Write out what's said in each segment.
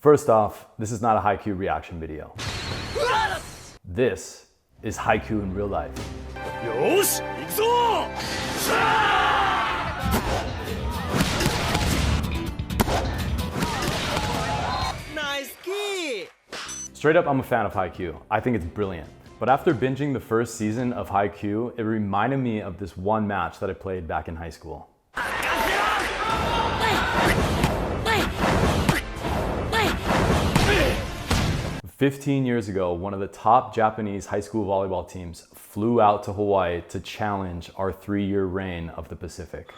First off, this is not a Haikyuu reaction video. This is Haikyuu in real life. Yosh, ikuzo! Nice key! Straight up, I'm a fan of Haikyuu. I think it's brilliant. But after binging the first season of Haikyuu, it reminded me of this one match that I played back in high school. 15 years ago, one of the top Japanese high school volleyball teams flew out to Hawaii to challenge our 3-year reign of the Pacific.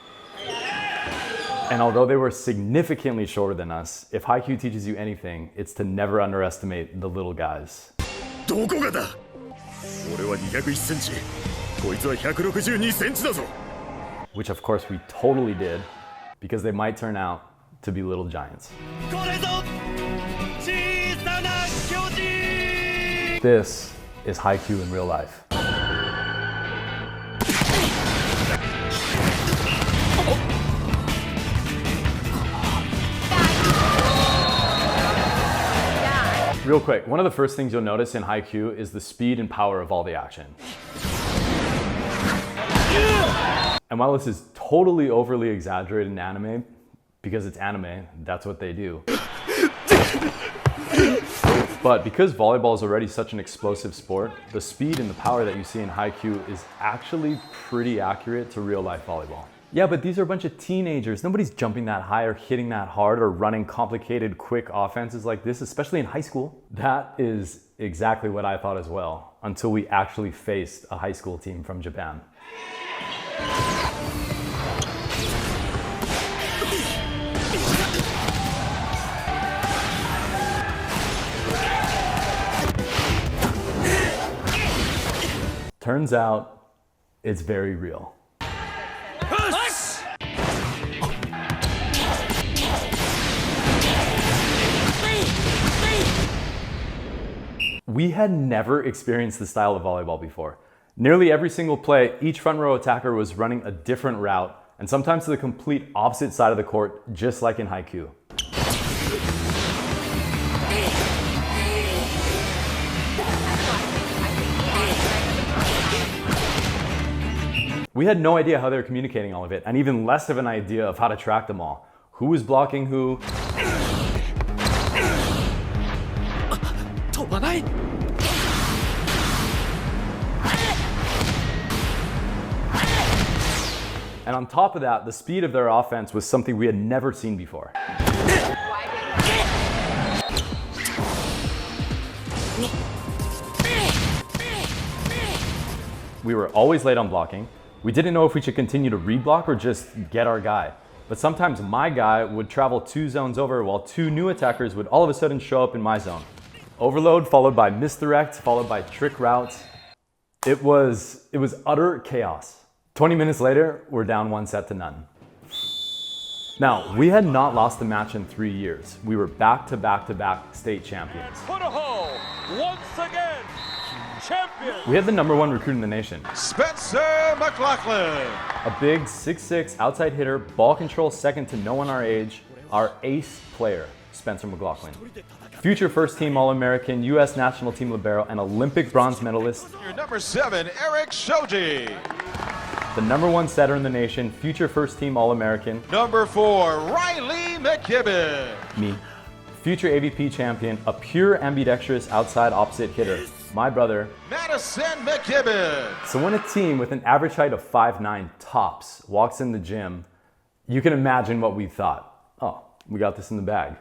And although they were significantly shorter than us, if Haikyuu teaches you anything, it's to never underestimate the little guys. Which of course we totally did, because they might turn out to be little giants. This is Haikyuu in real life. Real quick, one of the first things you'll notice in Haikyuu is the speed and power of all the action. And while this is totally overly exaggerated in anime, because it's anime, that's what they do. But because volleyball is already such an explosive sport, the speed and the power that you see in Haikyuu is actually pretty accurate to real life volleyball. Yeah, but these are a bunch of teenagers. Nobody's jumping that high or hitting that hard or running complicated, quick offenses like this, especially in high school. That is exactly what I thought as well, until we actually faced a high school team from Japan. Turns out, it's very real. We had never experienced this style of volleyball before. Nearly every single play, each front row attacker was running a different route, and sometimes to the complete opposite side of the court, just like in Haikyuu. We had no idea how they were communicating all of it, and even less of an idea of how to track them all. Who was blocking who? And on top of that, the speed of their offense was something we had never seen before. We were always late on blocking. We didn't know if we should continue to reblock or just get our guy. But sometimes my guy would travel 2 zones over while 2 new attackers would all of a sudden show up in my zone. Overload followed by misdirect, followed by trick routes. It was utter chaos. 20 minutes later, we're down 1-0. Now, we had not lost a match in 3 years. We were back-to-back-to-back state champions. Once again, champion. We had the #1 recruit in the nation. Spencer McLachlin. A big 6'6" outside hitter, ball control second to no one our age, our ace player, Spencer McLachlin. Future first team All-American, US national team libero, and Olympic bronze medalist. Your #7, Erik Shoji. The #1 setter in the nation, future first team All-American. #4, Riley McKibbin. Me. Future AVP champion, a pure ambidextrous outside opposite hitter. My brother, Madison McKibbin. So when a team with an average height of 5'9" tops walks in the gym, you can imagine what we thought. Oh, we got this in the bag.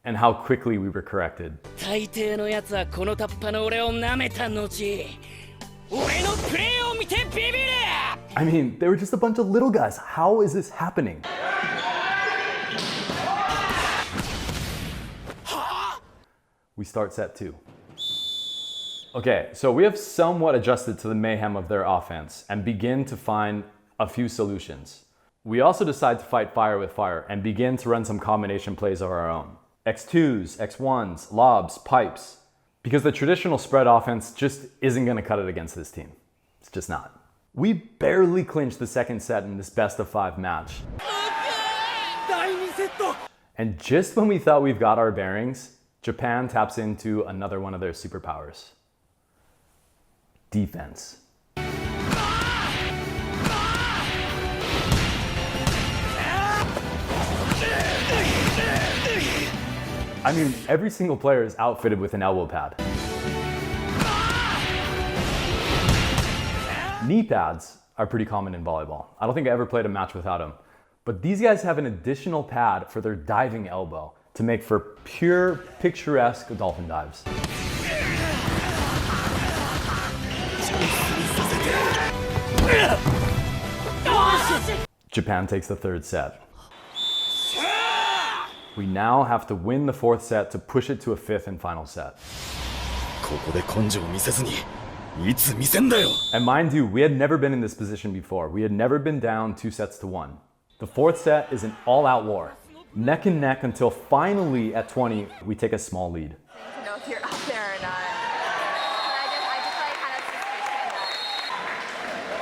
And how quickly we were corrected. I mean, they were just a bunch of little guys. How is this happening? We start set 2. Okay, so we have somewhat adjusted to the mayhem of their offense and begin to find a few solutions. We also decide to fight fire with fire and begin to run some combination plays of our own. X2s, X1s, lobs, pipes. Because the traditional spread offense just isn't gonna cut it against this team. It's just not. We barely clinched the second set in this best of 5 match. And just when we thought we've got our bearings, Japan taps into another one of their superpowers. Defense. I mean, every single player is outfitted with an elbow pad. Knee pads are pretty common in volleyball. I don't think I ever played a match without them. But these guys have an additional pad for their diving elbow to make for pure, picturesque dolphin dives. Japan takes the third set. We now have to win the fourth set to push it to a fifth and final set. And mind you, we had never been in this position before. We had never been down 2-1. The fourth set is an all-out war. Neck and neck until finally at 20, we take a small lead. To know if you're up there or not. I just like kind of suspicion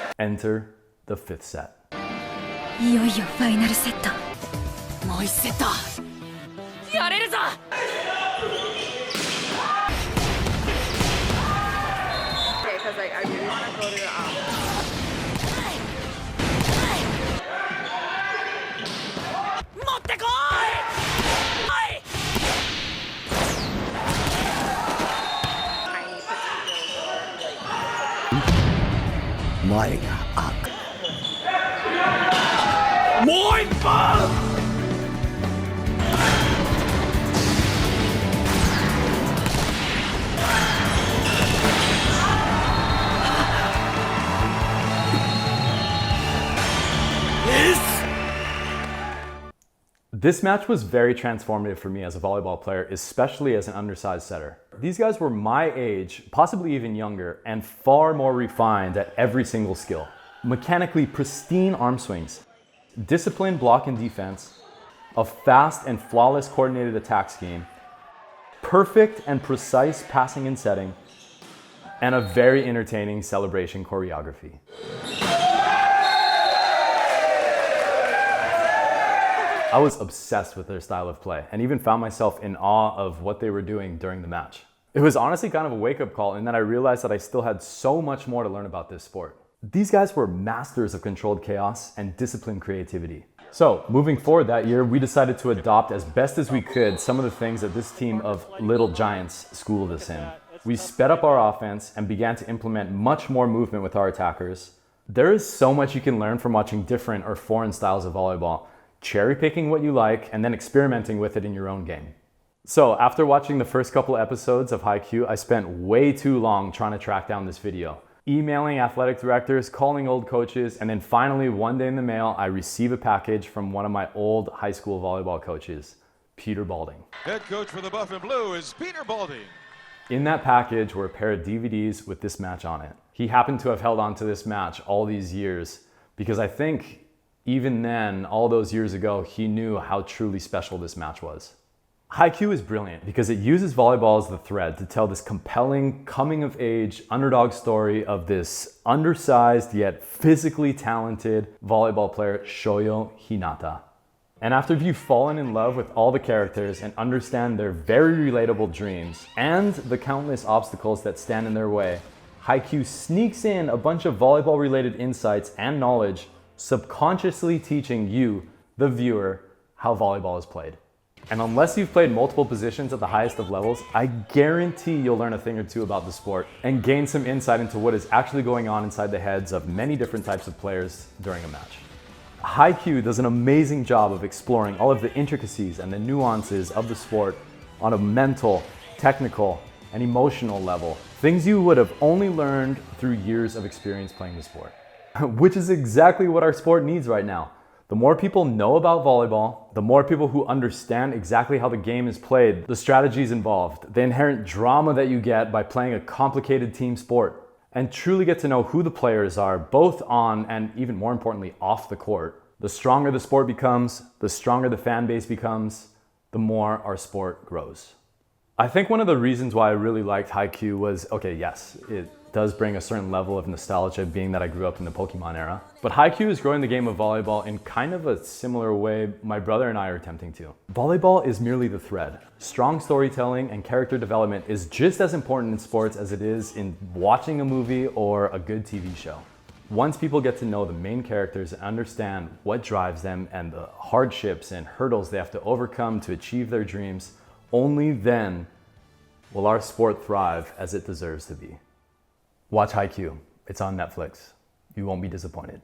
that. Enter the fifth set. いよいよファイナルセット。もう一セット。やれるぞ。Okay, because like I really want to go to the This match was very transformative for me as a volleyball player, especially as an undersized setter. These guys were my age, possibly even younger, and far more refined at every single skill. Mechanically pristine arm swings, disciplined block and defense, a fast and flawless coordinated attack scheme, perfect and precise passing and setting, and a very entertaining celebration choreography. I was obsessed with their style of play and even found myself in awe of what they were doing during the match. It was honestly kind of a wake-up call, and then I realized that I still had so much more to learn about this sport. These guys were masters of controlled chaos and disciplined creativity. So moving forward that year, we decided to adopt as best as we could some of the things that this team of little giants schooled us in. We sped up our offense and began to implement much more movement with our attackers. There is so much you can learn from watching different or foreign styles of volleyball, cherry picking what you like, and then experimenting with it in your own game. So after watching the first couple episodes of Haikyuu, I spent way too long trying to track down this video. Emailing athletic directors, calling old coaches, and then finally one day in the mail, I receive a package from one of my old high school volleyball coaches, Peter Balding. Head coach for the Buff and Blue is Peter Balding. In that package were a pair of DVDs with this match on it. He happened to have held on to this match all these years because I think even then, all those years ago, he knew how truly special this match was. Haikyuu is brilliant because it uses volleyball as the thread to tell this compelling coming-of-age underdog story of this undersized yet physically talented volleyball player, Shoyo Hinata. And after you've fallen in love with all the characters and understand their very relatable dreams and the countless obstacles that stand in their way, Haikyuu sneaks in a bunch of volleyball-related insights and knowledge, subconsciously teaching you, the viewer, how volleyball is played. And unless you've played multiple positions at the highest of levels, I guarantee you'll learn a thing or two about the sport and gain some insight into what is actually going on inside the heads of many different types of players during a match. Haikyuu does an amazing job of exploring all of the intricacies and the nuances of the sport on a mental, technical, and emotional level. Things you would have only learned through years of experience playing the sport. Which is exactly what our sport needs right now. The more people know about volleyball, the more people who understand exactly how the game is played, the strategies involved, the inherent drama that you get by playing a complicated team sport, and truly get to know who the players are, both on and even more importantly, off the court. The stronger the sport becomes, the stronger the fan base becomes, the more our sport grows. I think one of the reasons why I really liked Haikyuu was, okay, yes, does bring a certain level of nostalgia, being that I grew up in the Pokemon era. But Haikyuu is growing the game of volleyball in kind of a similar way my brother and I are attempting to. Volleyball is merely the thread. Strong storytelling and character development is just as important in sports as it is in watching a movie or a good TV show. Once people get to know the main characters and understand what drives them and the hardships and hurdles they have to overcome to achieve their dreams, only then will our sport thrive as it deserves to be. Watch Haikyuu. It's on Netflix. You won't be disappointed.